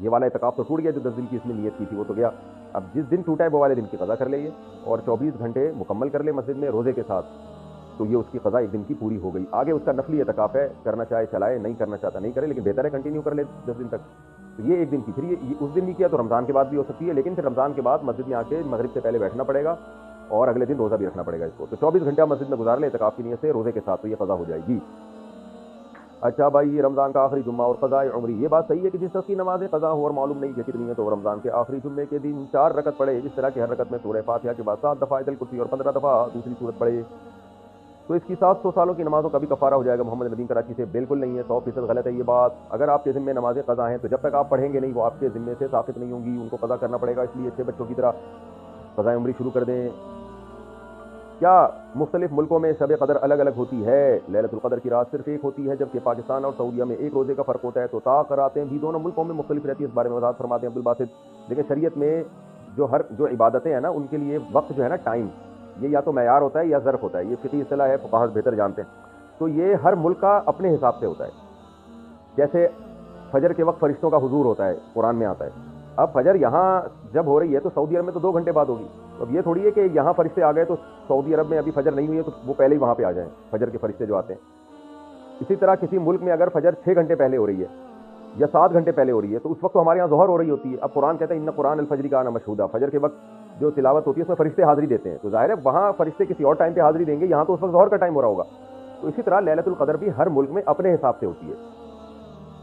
یہ والا اعتکاف تو ٹوٹ گیا، جو 10 دن کی اس میں نیت کی تھی وہ تو گیا. اب جس دن ٹوٹا ہے وہ والے دن کی قضا کر لے یہ، اور 24 گھنٹے مکمل کر لے مسجد میں روزے کے ساتھ، تو یہ اس کی قضا ایک دن کی پوری ہو گئی. آگے اس کا نفلی اعتکاف ہے، کرنا چاہے چلائے، نہیں کرنا چاہتا نہیں کرے، لیکن بہتر ہے کنٹینیو کر لے 10 دن تک. تو یہ ایک دن کی. پھر یہ اس دن نہیں کیا تو رمضان کے بعد بھی ہو سکتی ہے، لیکن پھر رمضان کے بعد مسجد میں آ کے مغرب سے پہلے بیٹھنا پڑے گا اور اگلے دن روزہ بھی رکھنا پڑے گا اس کو. تو 24 گھنٹہ مسجد میں گزار لے اعتکاف کی نیت سے روزے کے ساتھ، تو یہ قضا ہو جائے گی. اچھا بھائی، یہ رمضان کا آخری جمعہ اور قضاء عمری، یہ بات صحیح ہے کہ جس شخص کی نماز قضا ہو اور معلوم نہیں کہ کتنی ہے تو وہ رمضان کے آخری جمعے کے دن 4 رکعت پڑھے، جس طرح کہ ہر رکعت میں سورہ فاتحہ کے بعد 7 دفعہ آیت الکرسی اور 15 دفعہ دوسری سورت پڑھے، تو اس کی 700 سالوں کی نمازوں کا بھی کفارہ ہو جائے گا. محمد ندیم کراچی سے. بالکل نہیں ہے، 100% غلط ہے یہ بات. اگر آپ کے ذمے نمازیں قضا ہیں تو جب تک آپ پڑھیں گے نہیں وہ آپ کے ذمے سے ثابت نہیں ہوں گی، ان کو قضا کرنا پڑے گا. اس لیے اچھے بچوں کی طرح قضاء عمری شروع کر دیں. کیا مختلف ملکوں میں شب قدر الگ الگ ہوتی ہے؟ لیلۃ القدر کی رات صرف ایک ہوتی ہے، جبکہ پاکستان اور سعودیہ میں ایک روزے کا فرق ہوتا ہے. تو راتیں بھی دونوں ملکوں میں مختلف رہتی ہے، اس بارے میں وضاحت فرماتے ہیں عبدالباسط. دیکھیں شریعت میں جو عبادتیں ہیں نا ان کے لیے وقت جو ہے نا ٹائم، یہ یا تو معیار ہوتا ہے یا ظرف ہوتا ہے. یہ فقہی اصطلاح ہے، فقہا بہتر جانتے ہیں. تو یہ ہر ملک کا اپنے حساب سے ہوتا ہے. جیسے فجر کے وقت فرشتوں کا حضور ہوتا ہے، قرآن میں آتا ہے. اب فجر یہاں جب ہو رہی ہے تو سعودی عرب میں تو 2 گھنٹے بعد ہوگی. اب یہ تھوڑی ہے کہ یہاں فرشتے آ گئے تو سعودی عرب میں ابھی فجر نہیں ہوئی ہے تو وہ پہلے ہی وہاں پہ آ جائیں فجر کے فرشتے جو آتے ہیں. اسی طرح کسی ملک میں اگر فجر 6 گھنٹے پہلے ہو رہی ہے یا 7 گھنٹے پہلے ہو رہی ہے تو اس وقت تو ہمارے یہاں ظہر ہو رہی ہوتی ہے. اب قرآن کہتا ہے ان قرآن الفجر کان مشہودہ، فجر کے وقت جو تلاوت ہوتی ہے اس میں فرشتے حاضری دیتے ہیں. تو ظاہر ہے وہاں فرشتے کسی اور ٹائم پہ حاضری دیں گے، یہاں تو اس وقت ظہر کا ٹائم ہو رہا ہوگا. تو اسی طرح لیلۃ القدر بھی ہر ملک میں اپنے حساب سے ہوتی ہے.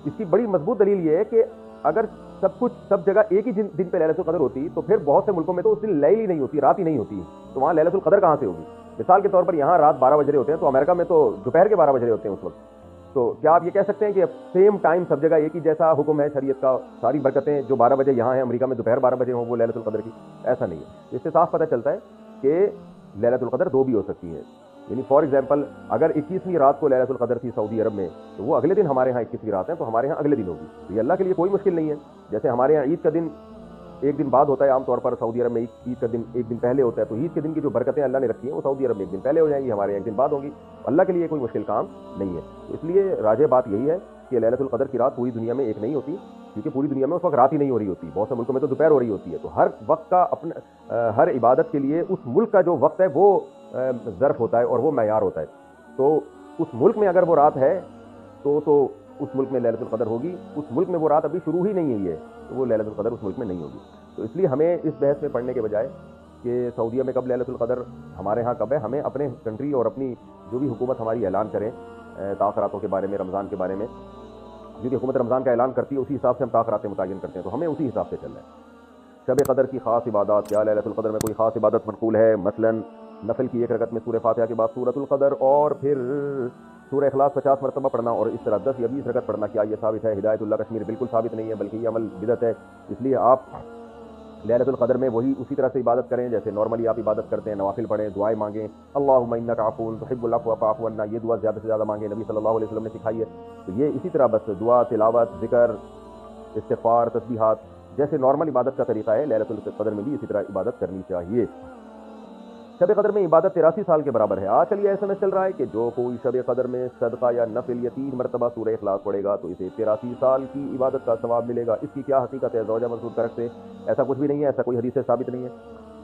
اس کی بڑی مضبوط دلیل یہ ہے کہ اگر سب کچھ سب جگہ ایک ہی دن پہ لیلۃ القدر ہوتی تو پھر بہت سے ملکوں میں تو اس دن لیل ہی نہیں ہوتی، رات ہی نہیں ہوتی، تو وہاں لیلۃ القدر کہاں سے ہوگی؟ مثال کے طور پر یہاں رات 12 بج رہے ہوتے ہیں تو امریکہ میں تو دوپہر کے 12 بج رہے ہوتے ہیں اس وقت. تو کیا آپ یہ کہہ سکتے ہیں کہ سیم ٹائم سب جگہ ایک ہی جیسا حکم ہے شریعت کا، ساری برکتیں جو 12 بجے یہاں ہیں امریکہ میں دوپہر 12 بجے ہوں وہ لیلۃ القدر کی؟ ایسا نہیں ہے. اس سے صاف پتہ چلتا ہے کہ لیلۃ القدر 2 بھی ہو سکتی ہے. یعنی فار ایگزامپل اگر 21ویں رات کو لیلۃ القدر تھی سعودی عرب میں تو وہ اگلے دن ہمارے ہاں 21ویں رات ہے تو ہمارے ہاں اگلے دن ہوگی. تو یہ اللہ کے لیے کوئی مشکل نہیں ہے. جیسے ہمارے ہاں عید کا دن ایک دن بعد ہوتا ہے عام طور پر، سعودی عرب میں عید کا دن ایک دن پہلے ہوتا ہے. تو عید کے دن کی جو برکتیں اللہ نے رکھی ہیں وہ سعودی عرب میں ایک دن پہلے ہو جائیں گی، ہمارے یہاں ایک دن بعد ہوں گی. اللہ کے لیے کوئی مشکل کام نہیں ہے. تو اس لیے راجح بات یہی ہے کہ لیلۃ القدر کی رات پوری دنیا میں ایک نہیں ہوتی، کیونکہ پوری دنیا میں اس وقت رات ہی نہیں ہو رہی ہوتی، بہت سے ملکوں میں تو دوپہر ہو رہی ہوتی ہے. تو ہر وقت کا اپنا ہر عبادت کے لیے اس ملک کا جو وقت ہے وہ ظرف ہوتا ہے اور وہ معیار ہوتا ہے. تو اس ملک میں اگر وہ رات ہے تو اس ملک میں لیلۃ القدر ہوگی. اس ملک میں وہ رات ابھی شروع ہی نہیں ہوئی ہے تو وہ لیلۃ القدر اس ملک میں نہیں ہوگی. تو اس لیے ہمیں اس بحث میں پڑھنے کے بجائے کہ سعودیہ میں کب لیلۃ القدر ہمارے ہاں کب ہے، ہمیں اپنے کنٹری اور اپنی جو بھی حکومت ہماری اعلان کریں تاخیراتوں کے بارے میں، رمضان کے بارے میں، جو کہ حکومت رمضان کا اعلان کرتی ہے اسی حساب سے ہم تاخیراتیں متعین کرتے ہیں، تو ہمیں اسی حساب سے چلنا ہے. شب قدر کی خاص عبادات، کیا لیلۃ القدر میں کوئی خاص عبادت منقول ہے؟ مثلا نفل کی 1 رکعت میں سورہ فاتحہ کے بعد سورۃ القدر اور پھر سورہ اخلاص 50 مرتبہ پڑھنا اور اس طرح 10 یا 20 رکعت پڑھنا، کیا یہ ثابت ہے؟ ہدایت اللہ کشمیر بالکل ثابت نہیں ہے، بلکہ یہ عمل بدعت ہے. اس لیے آپ لیلۃ القدر میں وہی اسی طرح سے عبادت کریں جیسے نارملی آپ عبادت کرتے ہیں، نوافل پڑھیں، دعائیں مانگیں. اللہم انک عفو تحب العفو فاعف عنا، یہ دعا زیادہ سے زیادہ مانگیں، نبی صلی اللہ علیہ وسلم نے سکھائی ہے. تو یہ اسی طرح بس دعا، تلاوت، ذکر، استغفار، تسبیحات جیسے نارمل عبادت کا طریقہ ہے، لیلۃ القدر میں بھی اسی طرح عبادت کرنی چاہیے. شب قدر میں عبادت 83 سال کے برابر ہے. آج کل یہ SMS چل رہا ہے کہ جو کوئی شب قدر میں صدقہ یا نفل یا 3 مرتبہ سورہ اخلاص پڑھے گا تو اسے 83 سال کی عبادت کا ثواب ملے گا. اس کی کیا حقیقت ہے؟ زوجہ منصور کرک سے. ایسا کچھ بھی نہیں ہے، ایسا کوئی حدیث سے ثابت نہیں ہے.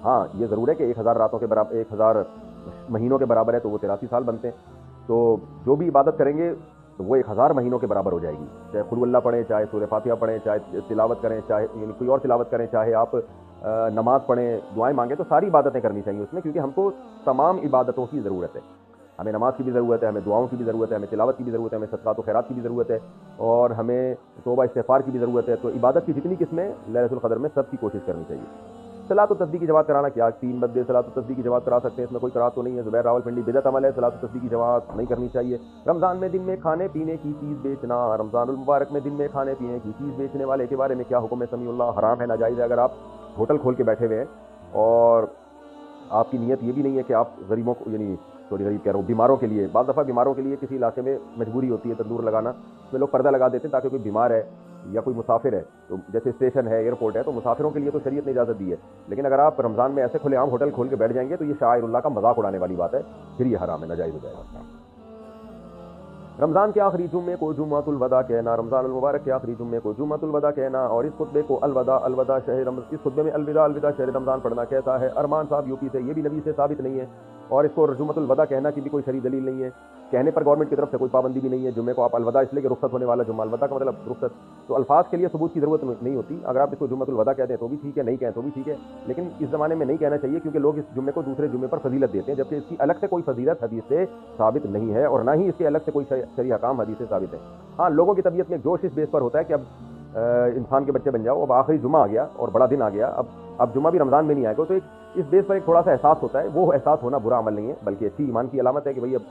ہاں یہ ضرور ہے کہ 1000 راتوں کے برابر 1000 مہینوں کے برابر ہے تو وہ 83 سال بنتے ہیں. تو جو بھی عبادت کریں گے تو وہ 1000 مہینوں کے برابر ہو جائے گی. چاہے قل اللہ پڑھیں، چاہے سورہ فاتحہ پڑھیں، چاہے تلاوت کریں، چاہے یعنی کوئی اور تلاوت کریں، چاہے آپ نماز پڑھیں، دعائیں مانگیں، تو ساری عبادتیں کرنی چاہیے اس میں، کیونکہ ہم کو تمام عبادتوں کی ضرورت ہے. ہمیں نماز کی بھی ضرورت ہے، ہمیں دعاؤں کی بھی ضرورت ہے، ہمیں تلاوت کی بھی ضرورت ہے، ہمیں صدقات و خیرات کی بھی ضرورت ہے، اور ہمیں توبہ استغفار کی بھی ضرورت ہے. تو عبادت کی جتنی قسمیں لیلۃ القدر میں سب کی کوشش کرنی چاہیے. صلاۃ و تسبیح کی جماعت کرانا، کیا 3 بندے صلاۃ و تسبیح کی جماعت کرا سکتے ہیں؟ اس میں کوئی قرات تو نہیں ہے. زبیر راولپنڈی، بدعت عمل ہے، صلاۃ و تسبیح کی جماعت نہیں کرنی چاہیے. رمضان میں دن میں کھانے پینے کی چیز بیچنا، رمضان المبارک میں دن میں کھانے پینے کی چیز بیچنے والے کے بارے میں کیا حکم ہے؟ سمیع اللہ، حرام ہے، ناجائز ہے. اگر آپ ہوٹل کھول کے بیٹھے ہوئے ہیں اور آپ کی نیت یہ بھی نہیں ہے کہ آپ غریبوں کو، یعنی غریب کہہ رہا ہوں، بیماروں کے لیے، بعض دفعہ بیماروں کے لیے کسی علاقے میں مجبوری ہوتی ہے تندور لگانا، اس میں لوگ پردہ لگا دیتے ہیں تاکہ کوئی بیمار ہے یا کوئی مسافر ہے، تو جیسے اسٹیشن ہے، ایئرپورٹ ہے، تو مسافروں کے لیے تو شریعت نے اجازت دی ہے. لیکن اگر آپ رمضان میں ایسے کھلے عام ہوٹل کھول کے بیٹھ جائیں گے تو یہ شاعر اللہ کا مذاق اڑانے والی بات ہے، پھر یہ حرام ہے، ناجائز ہو جائے گا. رمضان کے آخری جمعے کو جمعۃ الوداع کہنا، رمضان المبارک کے آخری جمعے کو جمعۃ الوداع کہنا، اور اس خطبے کو الوداع اس خطبے میں الوداع شہر رمضان پڑھنا کیسا ہے؟ ارمان صاحب یو پی سے، یہ بھی نبی سے ثابت نہیں ہے، اور اس کو جمعۃ الوداع کہنا کی بھی کوئی شرعی دلیل نہیں ہے، کہنے پر گورنمنٹ کی طرف سے کوئی پابندی بھی نہیں ہے۔ جمعے کو آپ الوداع اس لیے کہ رخصت ہونے والا جمعہ، الوداع کا مطلب رخصت، تو الفاظ کے لیے ثبوت کی ضرورت نہیں ہوتی۔ اگر آپ اس کو جمعۃ الوداع کہتے ہیں تو بھی ٹھیک ہے، نہیں کہیں تو بھی ٹھیک ہے، لیکن اس زمانے میں نہیں کہنا چاہیے کیونکہ لوگ اس جمعے کو دوسرے جمعے پر فضیلت دیتے ہیں، جبکہ اس کی الگ سے کوئی فضیلت حدیث سے ثابت نہیں ہے، اور نہ ہی اس کے الگ سے کوئی شرعی احکام حدیث سے ثابت ہے۔ ہاں، لوگوں کی طبیعت میں جوش اس بیس پر ہوتا ہے کہ اب انسان کے بچے بن جاؤ، اب آخری جمعہ آ گیا اور بڑا دن آ گیا، اب جمعہ بھی رمضان میں نہیں آئے گا، تو اس بیس پر ایک تھوڑا سا احساس ہوتا ہے۔ وہ احساس ہونا برا عمل نہیں ہے، بلکہ اچھی ایمان کی علامت ہے کہ بھئی اب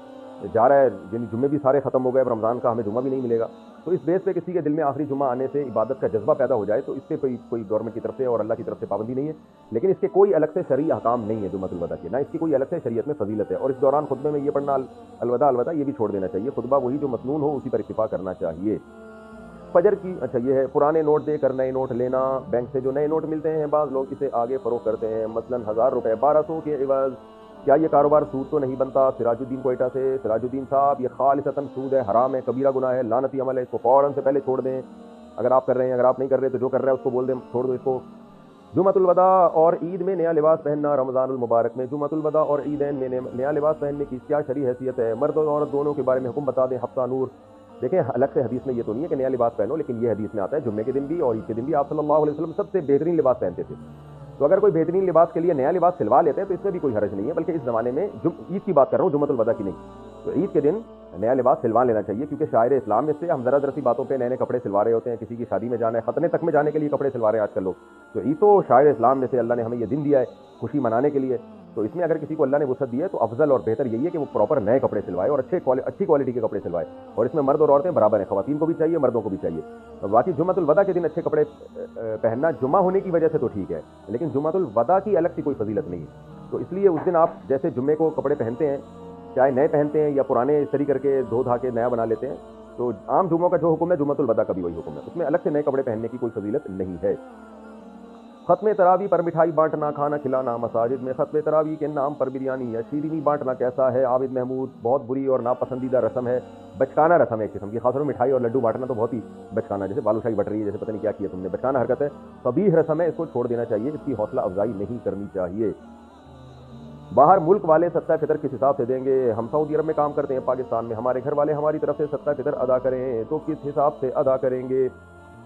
جا رہا ہے، جمعے بھی سارے ختم ہو گئے، اب رمضان کا ہمیں جمعہ بھی نہیں ملے گا، تو اس بیس پہ کسی کے دل میں آخری جمعہ آنے سے عبادت کا جذبہ پیدا ہو جائے تو اس پہ کوئی گورنمنٹ کی طرف سے اور اللہ کی طرف سے پابندی نہیں ہے، لیکن اس کے کوئی الگ سے شرعی احکام نہیں ہے جمعۃ الوداع کے، نہ اس کی کوئی الگ سے شریعت میں فضیلت ہے، اور اس دوران خطبے میں یہ پڑھنا الوداع یہ بھی چھوڑ دینا چاہیے، خطبہ وہی جو مسنون ہو اسی پر اتفاق کرنا چاہیے۔ فجر کی یہ ہے پرانے نوٹ دے کر نئے نوٹ لینا، بینک سے جو نئے نوٹ ملتے ہیں بعض لوگ اسے آگے فروخت کرتے ہیں، مثلا 1000 روپے 1200 کے عوض، کیا یہ کاروبار سود تو نہیں بنتا؟ سراج الدین کوئٹہ سے۔ سراج الدین صاحب، یہ خالصتاً سود ہے، حرام ہے، کبیرہ گناہ ہے، لعنتی عمل ہے، اس کو فوراً سے پہلے چھوڑ دیں، اگر آپ کر رہے ہیں، اگر آپ نہیں کر رہے تو جو کر رہا ہے اس کو بول دیں چھوڑ دو اس کو۔ جمعۃ الوداع اور عید میں نیا لباس پہننا، رمضان المبارک میں جمعۃ الوداع اور عیدین میں نیا لباس پہننے کی کیا شرعی حیثیت ہے؟ مرد اور عورت دونوں کے بارے میں حکم بتا دیں، حفصہ نور۔ دیکھیں، الگ سے حدیث میں یہ تو نہیں ہے کہ نیا لباس پہنو، لیکن یہ حدیث میں آتا ہے جمعے کے دن بھی اور عید کے دن بھی آپ صلی اللہ علیہ وسلم سب سے بہترین لباس پہنتے تھے، تو اگر کوئی بہترین لباس کے لیے نیا لباس سلوا لیتے ہیں تو اس میں بھی کوئی حرج نہیں ہے، بلکہ اس زمانے میں عید کی بات کر رہا ہوں، جمعۃ الوداع کی نہیں، تو عید کے دن نیا لباس سلوا لینا چاہیے، کیونکہ شاعر اسلام میں سے ہم ذرا سی باتوں پہ نئے نئے کپڑے سلوا رہے ہوتے ہیں، کسی کی شادی میں جانا ہے، ختنے تک میں جانے کے لیے کپڑے سلوا رہے ہیں آج کل لوگ، تو عید تو شاعر اسلام میں سے اللہ نے ہمیں یہ دن دیا ہے خوشی منانے کے لیے، تو اس میں اگر کسی کو اللہ نے وسعت دی ہے تو افضل اور بہتر یہی ہے کہ وہ پراپر نئے کپڑے سلوائے اور اچھی کوالٹی کے کپڑے سلوائے، اور اس میں مرد اور عورتیں برابر ہیں، خواتین کو بھی چاہیے، مردوں کو بھی چاہیے۔ باقی جمعۃ الوداع کے دن اچھے کپڑے پہننا جمعہ ہونے کی وجہ سے تو ٹھیک ہے، لیکن جمعۃ الوداع کی الگ سی کوئی فضیلت نہیں ہے، تو اس لیے اس دن آپ جیسے جمعے کو کپڑے پہنتے ہیں، چاہے نئے پہنتے ہیں یا پرانے استری کر کے دھو دھا کے نیا بنا لیتے ہیں، تو عام جمعوں کا جو حکم ہے جمعۃ الوداع کا بھی وہی حکم ہے، اس میں الگ سے نئے کپڑے پہننے کی کوئی فضیلت نہیں ہے۔ ختم تراویح پر مٹھائی بانٹنا، کھانا کھلانا، مساجد میں ختم تراویح کے نام پر بریانی یا شیرینی بانٹنا کیسا ہے؟ عابد محمود، بہت بری اور ناپسندیدہ رسم ہے، بچکانہ رسم ہے ایک قسم کی، خاص طور مٹھائی اور لڈو بانٹنا تو بہت ہی بچکانہ، جیسے بالوشاہی بٹ رہی ہے، جیسے پتہ نہیں کیا کیا تم نے، بچکانہ حرکت ہے، قبیح رسم ہے، اس کو چھوڑ دینا چاہیے، اس کی حوصلہ افزائی نہیں کرنی چاہیے۔ باہر ملک والے صدقہ فطر کس حساب سے دیں گے؟ ہم سعودی عرب میں کام کرتے ہیں، پاکستان میں ہمارے گھر والے ہماری طرف سے صدقہ فطر ادا کریں تو کس حساب سے ادا کریں گے؟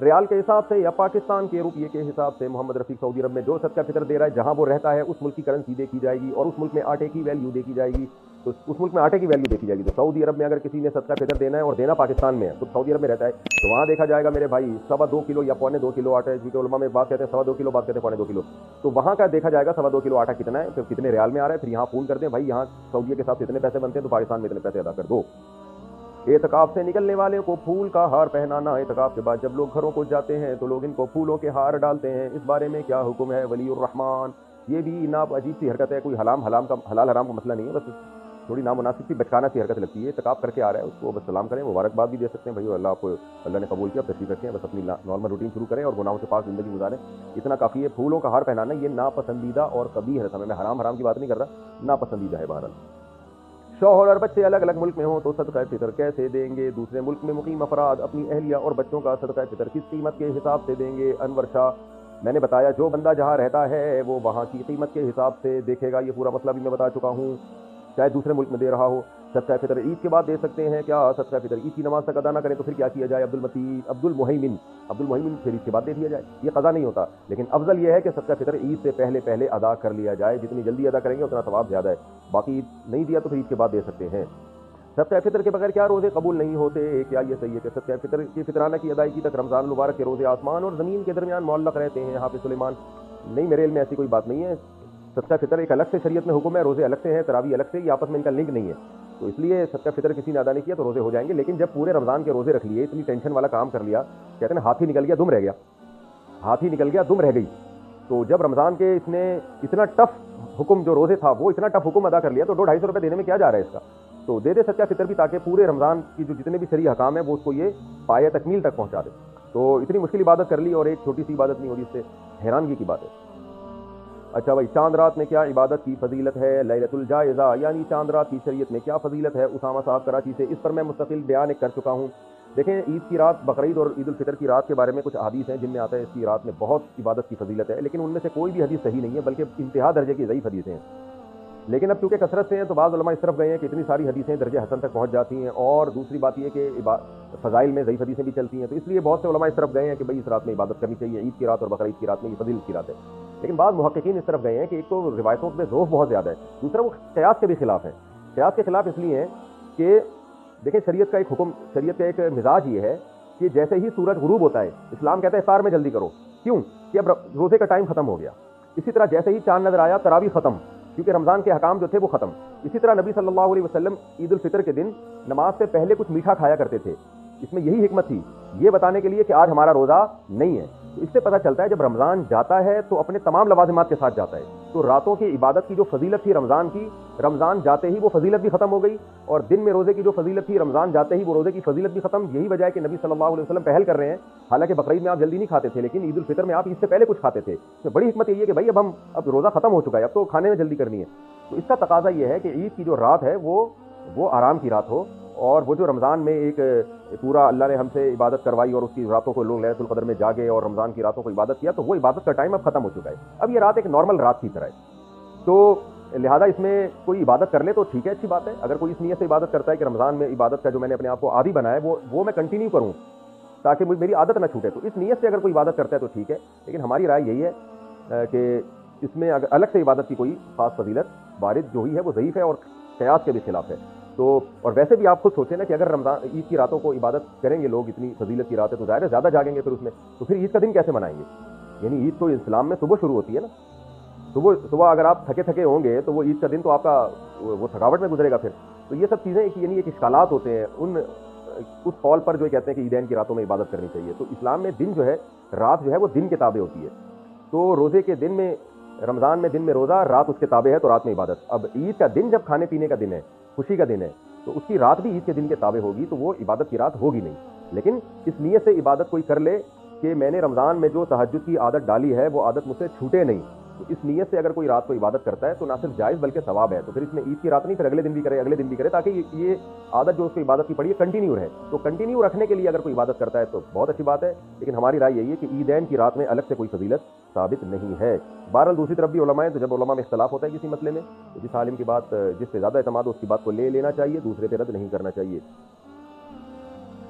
ریال کے حساب سے یا پاکستان کے روپیے کے حساب سے؟ محمد رفیق سعودی عرب میں جو صدقہ فطر دے رہا ہے جہاں وہ رہتا ہے اس ملک کی کرنسی دیکھی جائے گی اور اس ملک میں آٹے کی ویلیو دیکھی جائے گی، تو اس ملک میں آٹے کی ویلیو دیکھی جائے گی، تو سعودی عرب میں اگر کسی نے صدقہ فطر دینا ہے اور دینا پاکستان میں ہے، خود سعودی عرب میں رہتا ہے، تو وہاں دیکھا جائے گا میرے بھائی 2.25 کلو یا 2.25 کلو آٹا ہے، کیونکہ علماء میں بات کہتے ہیں 2.25 کلو، بات کہتے ہیں 2.25 کلو، تو وہاں کا دیکھا جائے گا 2.25 کلو آٹا کتنا ہے، پھر کتنے ریال میں آ رہا ہے، پھر یہاں فون کرتے ہیں بھائی یہاں سعودیہ کے ساتھ اتنے پیسے بنتے ہیں تو پاکستان میں اتنے پیسے ادا کر دو۔ اعتکاف سے نکلنے والے کو پھول کا ہار پہنانا، اعتکاف کے بعد جب لوگ گھروں کو جاتے ہیں تو لوگ ان کو پھولوں کے ہار ڈالتے ہیں، اس بارے میں کیا حکم ہے؟ ولی الرحمان، یہ بھی عجیب سی حرکت ہے، کوئی حلال حرام کا مسئلہ نہیں ہے، بس تھوڑی نامناسب سی بچکانہ سی حرکت لگتی ہے، اعتکاف کر کے آ رہا ہے اس کو بس سلام کریں، مبارکباد بھی دے سکتے ہیں، بھائی اللہ آپ کو اللہ نے قبول کیا، تشریف رکھیں، بس اپنی نارمل روٹین شروع کریں اور گناہوں سے پاک زندگی گزاریں، اتنا کافی ہے۔ پھولوں کا ہار پہنانا یہ ناپسندیدہ اور قبیح رسم ہے، میں حرام کی بات نہیں کر رہا، ناپسندیدہ ہے۔ بہرحال شوہر اور بچے الگ الگ ملک میں ہوں تو صدقہ فطر کیسے دیں گے؟ دوسرے ملک میں مقیم افراد اپنی اہلیہ اور بچوں کا صدقہ فطر کس قیمت کے حساب سے دیں گے؟ انور شاہ، میں نے بتایا جو بندہ جہاں رہتا ہے وہ وہاں کی قیمت کے حساب سے دیکھے گا، یہ پورا مسئلہ بھی میں بتا چکا ہوں، چاہے دوسرے ملک میں دے رہا ہو۔ صدقہ فطر عید کے بعد دے سکتے ہیں کیا؟ صدقہ فطر عید کی نماز تک ادا نہ کریں تو پھر کیا کیا جائے؟ عبد المحیمن پھر عید کے بعد دے دیا جائے، یہ قضا نہیں ہوتا، لیکن افضل یہ ہے کہ صدقہ فطر عید سے پہلے ادا کر لیا جائے، جتنی جلدی ادا کریں گے اتنا ثواب زیادہ ہے، باقی نہیں دیا تو پھر عید کے بعد دے سکتے ہیں۔ صدقہ فطر کے بغیر کیا روزے قبول نہیں ہوتے؟ کیا یہ صحیح ہے کہ صدقہ فطر کی فطرانہ کی ادائیگی تک رمضان المبارک کے روزے آسمان اور زمین کے درمیان معلق رہتے ہیں؟ حافظ سلیمان، نہیں، میرے علم میں ایسی کوئی بات نہیں ہے، صدقہ فطر ایک الگ سے شریعت میں حکم ہے، روزے الگ سے ہیں، تراویح الگ سے، یہ آپس میں ان کا لنک نہیں ہے، تو اس لیے صدقہ فطر کسی نے ادا نہیں کیا تو روزے ہو جائیں گے، لیکن جب پورے رمضان کے روزے رکھ لیے، اتنی ٹینشن والا کام کر لیا، کہتے ہیں ہاتھی نکل گیا دم رہ گئی، تو جب رمضان کے اس نے اتنا ٹف حکم جو روزے تھا وہ اتنا ٹف حکم ادا کر لیا تو 200-250 روپے دینے میں کیا جا رہا ہے اس کا، تو دے دے صدقہ فطر بھی، تاکہ پورے رمضان کی جو جتنے بھی شرعی حکام ہیں وہ اس کو یہ پایہ تکمیل تک پہنچا دے، تو اتنی مشکل عبادت کر لی اور ایک چھوٹی سی عبادت نہیں ہو رہی، اس سے حیرانگی کی بات ہے۔ اچھا بھائی، چاند رات میں کیا عبادت کی فضیلت ہے؟ لیلۃ الجائزہ یعنی چاند رات کی شریعت میں کیا فضیلت ہے؟ اسامہ صاحب کراچی سے، اس پر میں مستقل بیان کر چکا ہوں۔ دیکھیں، عید کی رات، بقرعید اور عید الفطر کی رات کے بارے میں کچھ احادیث ہیں جن میں آتا ہے اس کی رات میں بہت عبادت کی فضیلت ہے، لیکن ان میں سے کوئی بھی حدیث صحیح نہیں ہے، بلکہ انتہا درجے کی ضعیف حدیثیں ہیں۔ لیکن اب چونکہ کثرت سے ہیں تو بعض علماء اس طرف گئے ہیں کہ اتنی ساری حدیثیں درجہ حسن تک پہنچ جاتی ہیں، اور دوسری بات یہ کہ فضائل میں ضعیف حدیثیں بھی چلتی ہیں، تو اس لیے بہت سے علماء اس طرف گئے ہیں کہ بھئی اس رات میں عبادت کرنی چاہیے، عید کی رات اور بقرعید کی رات میں یہ فضیلت کی رات ہے۔ لیکن بعض محققین اس طرف گئے ہیں کہ ایک تو روایتوں میں ذوف بہت زیادہ ہے، دوسرا وہ قیاس کے بھی خلاف ہے۔ قیاس کے خلاف اس لیے ہے کہ دیکھیں، شریعت کا ایک حکم، شریعت کا ایک مزاج یہ ہے کہ جیسے ہی سورج غروب ہوتا ہے، اسلام کہتا ہے افطار میں جلدی کرو، کیوں کہ اب روزے کا ٹائم ختم ہو گیا۔ اسی طرح جیسے ہی چاند نظر آیا، تراویح ختم، کیونکہ رمضان کے احکام جو تھے وہ ختم۔ اسی طرح نبی صلی اللہ علیہ وسلم عید الفطر کے دن نماز سے پہلے کچھ میٹھا کھایا کرتے تھے، اس میں یہی حکمت تھی، یہ بتانے کے لیے کہ آج ہمارا روزہ نہیں ہے۔ تو اس سے پتہ چلتا ہے جب رمضان جاتا ہے تو اپنے تمام لوازمات کے ساتھ جاتا ہے، تو راتوں کی عبادت کی جو فضیلت تھی رمضان کی، رمضان جاتے ہی وہ فضیلت بھی ختم ہو گئی، اور دن میں روزے کی جو فضیلت تھی رمضان جاتے ہی وہ روزے کی فضیلت بھی ختم۔ یہی وجہ ہے کہ نبی صلی اللہ علیہ وسلم پہل کر رہے ہیں، حالانکہ بقرعید میں آپ جلدی نہیں کھاتے تھے، لیکن عید الفطر میں آپ عید سے پہلے کچھ کھاتے تھے۔ تو بڑی حکمت یہ ہے کہ بھائی اب روزہ ختم ہو چکا ہے، اب تو کھانے میں جلدی کرنی ہے۔ تو اس کا تقاضا یہ ہے کہ عید کی جو رات ہے وہ آرام کی رات ہو، اور وہ جو رمضان میں ایک پورا اللہ نے ہم سے عبادت کروائی اور اس کی راتوں کو لوگ لیلۃ القدر میں جاگے اور رمضان کی راتوں کو عبادت کیا، تو وہ عبادت کا ٹائم اب ختم ہو چکا ہے، اب یہ رات ایک نارمل رات کی طرح ہے۔ تو لہٰذا اس میں کوئی عبادت کر لے تو ٹھیک ہے، اچھی بات ہے۔ اگر کوئی اس نیت سے عبادت کرتا ہے کہ رمضان میں عبادت کا جو میں نے اپنے آپ کو عادی بنایا ہے وہ میں کنٹینیو کروں تاکہ میری عادت نہ چھوٹے، تو اس نیت سے اگر کوئی عبادت کرتا ہے تو ٹھیک ہے۔ لیکن ہماری رائے یہی ہے کہ اس میں اگر الگ سے عبادت کی کوئی خاص فضیلت وارد جو ہوئی ہے وہ ضعیف ہے اور قیاس کے بھی خلاف ہے۔ تو اور ویسے بھی آپ خود سوچیں نا کہ اگر رمضان عید کی راتوں کو عبادت کریں گے لوگ، اتنی فضیلت کی رات ہے تو ظاہر ہے زیادہ جاگیں گے پھر اس میں، تو پھر عید کا دن کیسے منائیں گے؟ یعنی عید تو اسلام میں صبح شروع ہوتی ہے نا، صبح اگر آپ تھکے ہوں گے تو وہ عید کا دن تو آپ کا وہ تھکاوٹ میں گزرے گا پھر۔ تو یہ سب چیزیں یعنی ایک اشکالات ہوتے ہیں اس قول پر جو کہتے ہیں کہ عیدین کی راتوں میں عبادت کرنی چاہیے۔ تو اسلام میں دن جو ہے، رات جو ہے وہ دن کے تابع ہوتی ہے، تو روزے کے دن میں، رمضان میں دن میں روزہ، رات اس کے تابع ہے، تو رات میں عبادت۔ اب عید کا دن جب کھانے پینے کا دن ہے، خوشی کا دن ہے، تو اس کی رات بھی عید کے دن کے تابع ہوگی، تو وہ عبادت کی رات ہوگی نہیں۔ لیکن اس نیت سے عبادت کوئی کر لے کہ میں نے رمضان میں جو تہجد کی عادت ڈالی ہے وہ عادت مجھ سے چھوٹے نہیں، تو اس نیت سے اگر کوئی رات کو عبادت کرتا ہے تو نہ صرف جائز بلکہ ثواب ہے۔ تو پھر اس میں عید کی رات نہیں، پھر اگلے دن بھی کرے، اگلے دن بھی کرے، تاکہ یہ عادت جو اس کو عبادت کی پڑی ہے کنٹینیو رہے۔ تو کنٹینیو رکھنے کے لیے اگر کوئی عبادت کرتا ہے تو بہت اچھی بات ہے، لیکن ہماری رائے یہی ہے کہ عیدین کی رات میں الگ سے کوئی فضیلت ثابت نہیں ہے۔ بہرحال دوسری طرف بھی علماء ہیں، تو جب علماء میں اختلاف ہوتا ہے کسی مسئلے میں، تو جس عالم کی بات جس پہ زیادہ اعتماد ہو اس کی بات کو لے لینا چاہیے، دوسرے پہ رد نہیں کرنا چاہیے۔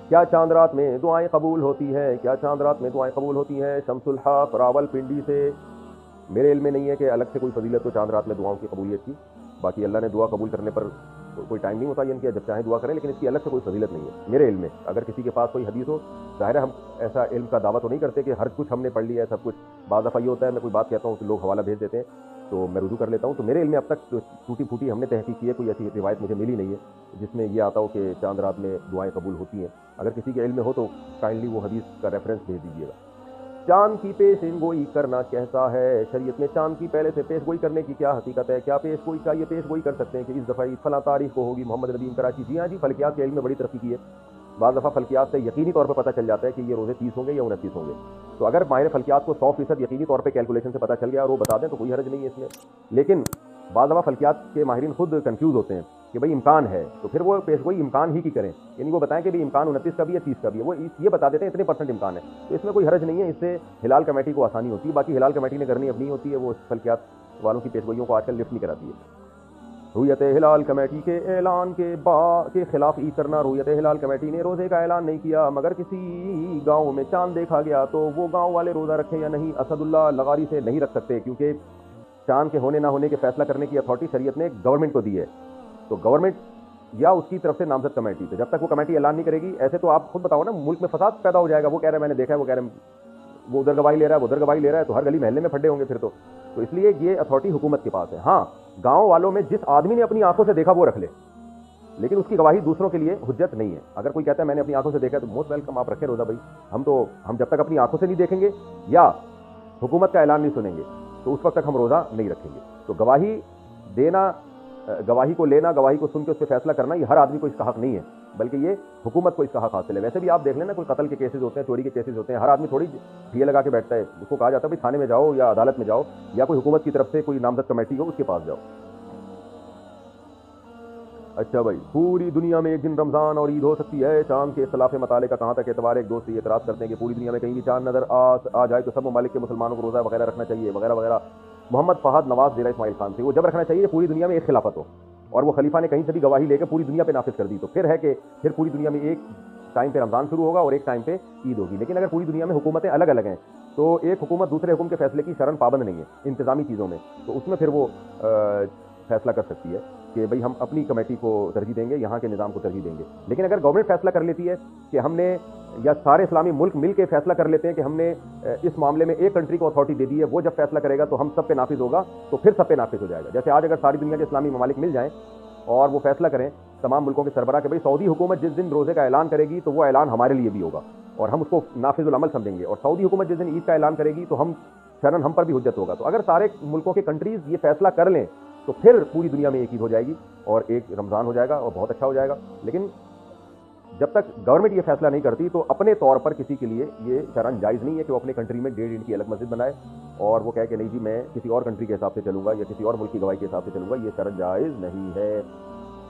کیا چاند رات میں دعائیں قبول ہوتی ہیں؟ کیا چاند رات میں دعائیں قبول ہوتی ہیں؟ شمس الحق راول پنڈی سے، میرے علم میں نہیں ہے کہ الگ سے کوئی فضیلت تو چاند رات میں دعاؤں کی قبولیت کی، باقی اللہ نے دعا قبول کرنے پر کوئی ٹائم نہیں متعین کیا، جب چاہیں دعا کریں، لیکن اس کی الگ سے کوئی فضیلت نہیں ہے میرے علم میں۔ اگر کسی کے پاس کوئی حدیث ہو، ظاہر ہے ہم ایسا علم کا دعویٰ تو نہیں کرتے کہ ہر کچھ ہم نے پڑھ لیا ہے سب کچھ، بعض دفعہ یہ ہوتا ہے میں کوئی بات کہتا ہوں تو لوگ حوالہ بھیج دیتے ہیں تو میں رجوع کر لیتا ہوں، تو میرے علم میں اب تک ٹوٹی پھوٹی ہم نے تحقیق کی ہے، کوئی ایسی روایت مجھے ملی نہیں ہے جس میں یہ آتا ہو کہ چاند رات میں دعائیں قبول ہوتی ہیں۔ اگر کسی کے علم میں ہو تو کائنڈلی وہ حدیث کا ریفرنس بھیج دیجیے گا۔ چاند کی پیش گوئی کرنا کیسا ہے؟ شریعت میں چاند کی پہلے سے پیش گوئی کرنے کی کیا حقیقت ہے؟ کیا پیش گوئی چاہیے؟ پیش گوئی کر سکتے ہیں کہ اس دفعہ فلاں تاریخ کو ہوگی، محمد ندیم کراچی۔ جی ہاں جی، فلکیات کے علم میں بڑی ترقی کی ہے، بعض دفعہ فلکیات سے یقینی طور پر پتہ چل جاتا ہے کہ یہ روزے 30 ہوں گے یا 29 ہوں گے، تو اگر ماہر فلکیات کو 100% یقینی طور پہ کیلکولیشن سے پتہ چل گیا اور وہ بتا دیں تو کوئی حرج نہیں ہے اس میں۔ لیکن بعض دفعہ فلکیات کے ماہرین خود کنفیوز ہوتے ہیں کہ بھئی امکان ہے، تو پھر وہ پیش گوئی امکان ہی کی کریں، یعنی وہ بتائیں کہ بھئی امکان 29 کا بھی ہے 30 کا بھی ہے، وہ یہ بتا دیتے ہیں اتنے % امکان ہے، تو اس میں کوئی حرج نہیں ہے، اس سے ہلال کمیٹی کو آسانی ہوتی ہے۔ باقی ہلال کمیٹی نے کرنی اپنی ہوتی ہے، وہ فلکیات والوں کی پیش گوئیوں کو آج کل لفٹ نہیں کراتی ہے۔ رویت ہلال کمیٹی کے اعلان کے خلاف عید کرنا۔ رویت ہلال کمیٹی نے روزے کا اعلان نہیں کیا، مگر کسی گاؤں میں چاند دیکھا گیا تو وہ گاؤں والے روزہ رکھیں یا نہیں؟ اسد اللہ لغاری سے نہیں رکھ سکتے، کیونکہ چاند کے ہونے نہ ہونے کے فیصلہ کرنے کی اتھارٹی شریعت نے گورنمنٹ کو دی ہے، تو گورنمنٹ یا اس کی طرف سے نامزد کمیٹی، تو جب تک وہ کمیٹی اعلان نہیں کرے گی، ایسے تو آپ خود بتاؤ نا، ملک میں فساد پیدا ہو جائے گا۔ وہ کہہ رہے ہیں میں نے دیکھا ہے، وہ کہہ رہے ہیں وہ ادھر گواہی لے رہا ہے، وہ ادھر گواہی لے رہا ہے، تو ہر گلی محلے میں پھڈے ہوں گے پھر تو اس لیے یہ اتھارٹی حکومت کے پاس ہے۔ ہاں، گاؤں والوں میں جس آدمی نے اپنی آنکھوں سے دیکھا وہ رکھ لے، لیکن اس کی گواہی دوسروں کے لیے حجت نہیں ہے۔ اگر کوئی کہتا ہے میں نے اپنی آنکھوں سے دیکھا تو موسٹ ویلکم، آپ رکھیں روزہ بھائی، ہم جب تک اپنی آنکھوں سے نہیں دیکھیں گے یا حکومت کا اعلان نہیں سنیں گے تو اس وقت تک ہم روزہ نہیں رکھیں گے۔ تو گواہی دینا، گواہی کو لینا، گواہی کو سن کے اس پہ فیصلہ کرنا، یہ ہر آدمی کو اس کا حق نہیں ہے، بلکہ یہ حکومت کو اس کا حق حاصل ہے. ویسے بھی آپ دیکھ لیں نا, کوئی قتل کے کیسز ہوتے ہیں, چوری کے کیسز ہوتے ہیں, ہر آدمی تھوڑی ٹھیے لگا کے بیٹھتا ہے. اس کو کہا جاتا ہے بھائی تھانے میں جاؤ یا عدالت میں جاؤ یا کوئی حکومت کی طرف سے کوئی نامزد کمیٹی ہو اس کے پاس جاؤ. اچھا بھائی, پوری دنیا میں ایک دن رمضان اور عید ہو سکتی ہے, چاند کے اختلاف مطالعے کا کہاں تک اعتبار ہے؟ ایک دوست یہ اعتراض کرتے ہیں کہ پوری دنیا میں کہیں بھی چاند نظر آ جائے تو سب ممالک کے مسلمانوں کو روزہ وغیرہ رکھنا چاہیے وغیرہ وغیرہ. محمد فہد نواز زیرہ اسماعیل خان سے, وہ جب رکھنا چاہیے پوری دنیا میں ایک خلافت ہو اور وہ خلیفہ نے کہیں سے بھی گواہی لے کے پوری دنیا پہ نافذ کر دی, تو پھر ہے کہ پھر پوری دنیا میں ایک ٹائم پہ رمضان شروع ہوگا اور ایک ٹائم پہ عید ہوگی. لیکن اگر پوری دنیا میں حکومتیں الگ الگ ہیں تو ایک حکومت دوسرے حکومت کے فیصلے کی شرعاً پابند نہیں ہے انتظامی چیزوں میں, تو اس میں پھر وہ فیصلہ کر سکتی ہے کہ بھئی ہم اپنی کمیٹی کو ترجیح دیں گے, یہاں کے نظام کو ترجیح دیں گے. لیکن اگر گورنمنٹ فیصلہ کر لیتی ہے کہ ہم نے, یا سارے اسلامی ملک مل کے فیصلہ کر لیتے ہیں کہ ہم نے اس معاملے میں ایک کنٹری کو اتھارٹی دے دی ہے, وہ جب فیصلہ کرے گا تو ہم سب پہ نافذ ہوگا, تو پھر سب پہ نافذ ہو جائے گا. جیسے آج اگر ساری دنیا کے اسلامی ممالک مل جائیں اور وہ فیصلہ کریں تمام ملکوں کے سربراہ کہ بھئی سعودی حکومت جس دن روزے کا اعلان کرے گی تو وہ اعلان ہمارے لیے بھی ہوگا اور ہم اس کو نافذ العمل سمجھیں گے, اور سعودی حکومت جس دن عید کا اعلان کرے گی تو ہم شرعاً ہم پر بھی حجت ہوگا. تو اگر سارے ملکوں کے کنٹریز یہ فیصلہ کر لیں تو پھر پوری دنیا میں ایک عید ہو جائے گی اور ایک رمضان ہو جائے گا اور بہت اچھا ہو جائے گا. لیکن جب تک گورنمنٹ یہ فیصلہ نہیں کرتی تو اپنے طور پر کسی کے لیے یہ شرعاً جائز نہیں ہے کہ وہ اپنے کنٹری میں 1.5 اینٹ کی الگ مسجد بنائے اور وہ کہے کہ نہیں جی میں کسی اور کنٹری کے حساب سے چلوں گا یا کسی اور ملک کی گواہی کے حساب سے چلوں گا. یہ شرعاً جائز نہیں ہے.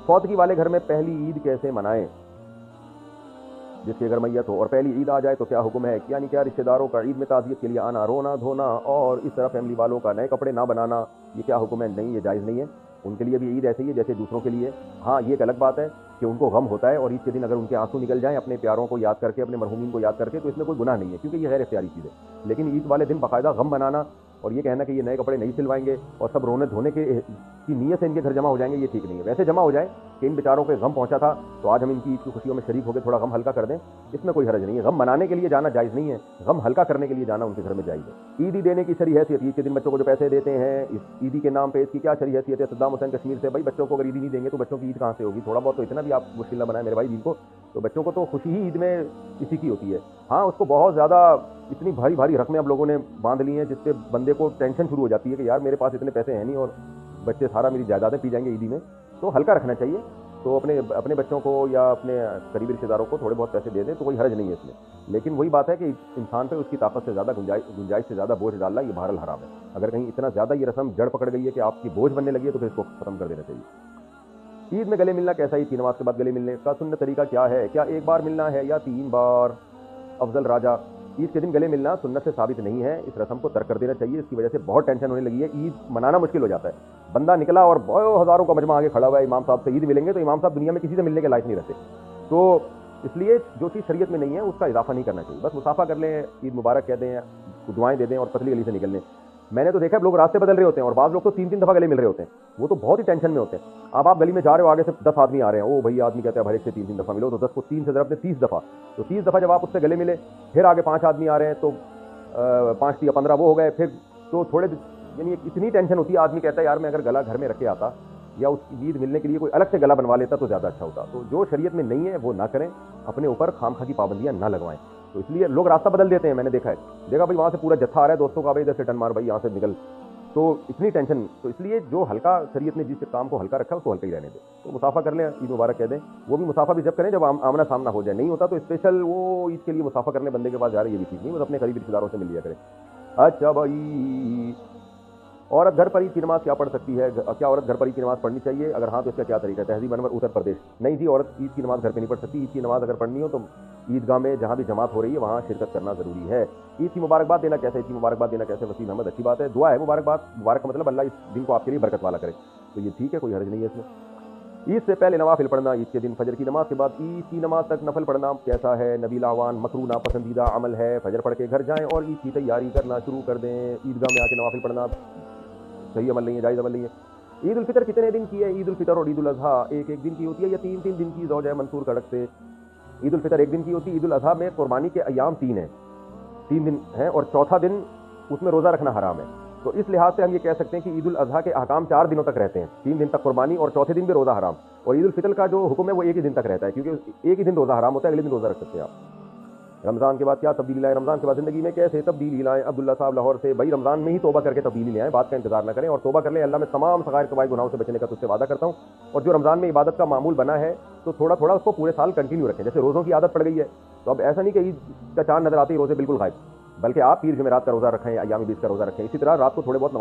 فوتگی والے گھر میں پہلی عید کیسے منائیں؟ جس کے گھر میت ہو اور پہلی عید آ جائے تو کیا حکم ہے؟ یعنی کیا رشتہ داروں کا عید میں تعزیت کے لیے آنا, رونا دھونا اور اس طرح فیملی والوں کا نئے کپڑے نہ بنانا, یہ کیا حکم ہے؟ نہیں, یہ جائز نہیں ہے. ان کے لیے بھی عید ایسے ہی ہے جیسے دوسروں کے لیے. ہاں یہ ایک الگ بات ہے کہ ان کو غم ہوتا ہے اور عید کے دن اگر ان کے آنسو نکل جائیں اپنے پیاروں کو یاد کر کے, اپنے مرحومین کو یاد کر کے, تو اس میں کوئی گناہ نہیں ہے کیونکہ یہ غیر اختیاری چیز ہے. لیکن عید والے دن باقاعدہ غم بنانا اور یہ کہنا کہ یہ نئے کپڑے نہیں سلوائیں گے اور سب رونے دھونے کی نیت سے ان کے گھر جمع ہو جائیں گے, یہ ٹھیک نہیں ہے. ویسے جمع ہو جائیں کہ ان بیچاروں کو غم پہنچا تھا تو آج ہم ان کی عید کی خوشیوں میں شریک ہو کے تھوڑا غم ہلکا کر دیں, اس میں کوئی حرج نہیں ہے. غم منانے کے لیے جانا جائز نہیں ہے, غم ہلکا کرنے کے لیے جانا ان کے گھر میں جائز ہے. عیدی دینے کی شرعی حیثیت, عید کے دن بچوں کو جو پیسے دیتے ہیں اس عیدی کے نام پہ, اس کی کیا شرعی حیثیت ہے؟ صدام حسین کشمیر سے, بھائی بچوں کو اگر عیدی نہیں دیں گے تو بچوں کی عید کہاں سے ہوگی؟ تھوڑا بہت تو اتنا بھی آپ مشکل نہ بنائیں میرے بھائی دین کو. تو بچوں کو تو خوشی ہی عید میں اسی کی ہوتی ہے. ہاں اس کو بہت زیادہ اتنی بھاری بھاری رقمیں اب لوگوں نے باندھ لی ہیں جس سے بندے کو ٹینشن شروع ہو جاتی ہے کہ یار میرے پاس اتنے پیسے ہیں نہیں اور بچے سارا میری جائیدادیں پی جائیں گے عیدی میں. تو ہلکا رکھنا چاہیے. تو اپنے بچوں کو یا اپنے قریبی رشتے داروں کو تھوڑے بہت پیسے دے دیں تو کوئی حرج نہیں ہے اس میں. لیکن وہی بات ہے کہ انسان پہ اس کی طاقت سے زیادہ گنجائش سے زیادہ بوجھ ڈالنا یہ بہرحال حرام ہے. اگر کہیں اتنا زیادہ یہ رسم جڑ پکڑ گئی ہے کہ آپ کی بوجھ بننے لگی ہے تو پھر اس کو ختم کر دینا چاہیے. عید میں گلے ملنا کیسا؟ عید کی نماز کے بعد گلے ملنے کا سنت طریقہ کیا ہے؟ کیا ایک بار ملنا ہے یا 3 بار؟ افضل راجہ, عید کے دن گلے ملنا سنت سے ثابت نہیں ہے, اس رسم کو ترک کر دینا چاہیے. اس کی وجہ سے بہت ٹینشن ہونے لگی ہے, عید منانا مشکل ہو جاتا ہے. بندہ نکلا اور بہت ہزاروں کا مجمع آگے کھڑا ہوا ہے, امام صاحب سے عید ملیں گے, تو امام صاحب دنیا میں کسی سے ملنے کے لائق نہیں رہتے. تو اس لیے جو چیز شریعت میں نہیں ہے اس کا اضافہ نہیں کرنا چاہیے. بس مصافحہ کر لیں, عید مبارک کہہ دیں, دعائیں دے دیں اور پتلی گلی سے نکل لیں. میں نے تو دیکھا لوگ راستے بدل رہے ہوتے ہیں اور بعض لوگ تو 3 دفعہ گلے مل رہے ہوتے ہیں, وہ تو بہت ہی ٹینشن میں ہوتے ہیں. اب آپ گلی میں جا رہے ہو, آگے سے 10 آدمی آ رہے ہیں, او بھائی آدمی کہتا ہے بھائی سے 3 دفعہ ملو, تو 10 کو 3 سے ضرب دیں 30 دفعہ. تو 30 دفعہ جب آپ اس سے گلے ملے, پھر آگے 5 آدمی آ رہے ہیں تو 5 یا 15 وہ ہو گئے, پھر تو تھوڑے یعنی اتنی ٹینشن ہوتی ہے. آدمی کہتا ہے یار میں اگر گلا گھر میں رکھے آتا یا اس کی عید ملنے کے لیے کوئی الگ سے گلا بنوا لیتا تو زیادہ اچھا ہوتا. تو جو شریعت میں نہیں ہے وہ نہ کریں, اپنے اوپر خامخواہ کی پابندیاں نہ لگوائیں. تو اس لیے لوگ راستہ بدل دیتے ہیں. میں نے دیکھا بھائی وہاں سے پورا جتھا آ رہا ہے دوستوں کا, بھائی ادھر سے ٹن مار, بھائی یہاں سے نکل. تو اتنی ٹینشن, تو اس لیے جو ہلکا شریعت نے جس کام کو ہلکا رکھا ہے اس کو ہلکا ہی رہنے دیں. تو مصافحہ کر لیں, عید مبارک کہہ دیں. وہ بھی مصافحہ بھی جب کریں جب آمنا سامنا ہو جائے. نہیں ہوتا تو اسپیشل وہ عید کے لیے مصافحہ کرنے بندے کے پاس جا رہے, یہ بھی ٹھیک نہیں. بس اپنے قریبی رشتے داروں سے مل لیا کریں. اچھا بھائی, عورت گھر پر عید کی نماز کیا پڑھ سکتی ہے؟ کیا عورت گھر پر عید کی نماز پڑھنی چاہیے؟ اگر ہاں تو اس کا کیا طریقہ ہے؟ تہذیب انور اتر پردیش. نہیں جی, عورت عید کی نماز گھر پہ نہیں پڑھ سکتی. عید کی نماز اگر پڑھنی ہو تو عیدگاہ میں جہاں بھی جماعت ہو رہی ہے وہاں شرکت کرنا ضروری ہے. عید کی مبارکباد دینا کیسے؟ عید کی مبارکباد دینا کیسے؟ وسیم احمد, اچھی بات ہے, دعا ہے مبارک کا مطلب اللہ اس دن کو آپ کے لیے برکت والا کرے, تو یہ ٹھیک ہے, کوئی حرج نہیں ہے اس میں. عید سے پہلے نوافل پڑھنا, عید کے دن فجر کی نماز کے بعد عید کی نماز تک نفل پڑھنا کیسا ہے؟ نبیل اعوان, مکروہ ناپسندیدہ عمل ہے. فجر پڑھ کے گھر جائیں اور عید کی تیاری کرنا شروع کر دیں. عیدگاہ میں آ کے نوافل پڑھنا صحیح عمل نہیں ہے, جائز عمل نہیں ہے. عید الفطر کتنے دن کی ہے؟ عید الفطر اور عید الاضحیٰ ایک دن کی ہوتی ہے یا 3 دن کی؟ زوجہ منصور کڑک سے. عید الفطر 1 دن کی ہوتی ہے. عید الاضحیٰ میں قربانی کے ایام 3 دن ہیں اور چوتھا دن اس میں روزہ رکھنا حرام ہے. تو اس لحاظ سے ہم یہ کہہ سکتے ہیں کہ عید الاضحیٰ کے احکام 4 دنوں تک رہتے ہیں, 3 دن تک قربانی اور چوتھے دن بھی روزہ حرام. اور عید الفطر کا جو حکم ہے وہ 1 ہی دن تک رہتا ہے, کیونکہ 1 ہی دن روزہ حرام ہوتا ہے, اگلے دن روزہ رکھ سکتے ہیں آپ. رمضان کے بعد کیا تبدیلی لائیں؟ رمضان کے بعد زندگی میں کیسے تبدیلی لائیں؟ عبداللہ صاحب لاہور سے. بھائی رمضان میں ہی توبہ کر کے تبدیلی لے آئیں, بات کا انتظار نہ کریں اور توبہ کر لیں. اللہ میں تمام صغائر کبائر گناہوں سے بچنے کا تجھ سے وعدہ کرتا ہوں. اور جو رمضان میں عبادت کا معمول بنا ہے تو تھوڑا تھوڑا اس کو پورے سال کنٹینیو رکھیں. جیسے روزوں کی عادت پڑ گئی ہے تو اب ایسا نہیں کہ عید کا چاند نظر آتے ہی روزے بالکل غائب, بلکہ آپ پیر جمعرات کا روزہ رکھیں, ایام بیس کا روزہ رکھیں. اسی طرح رات کو تھوڑے بہت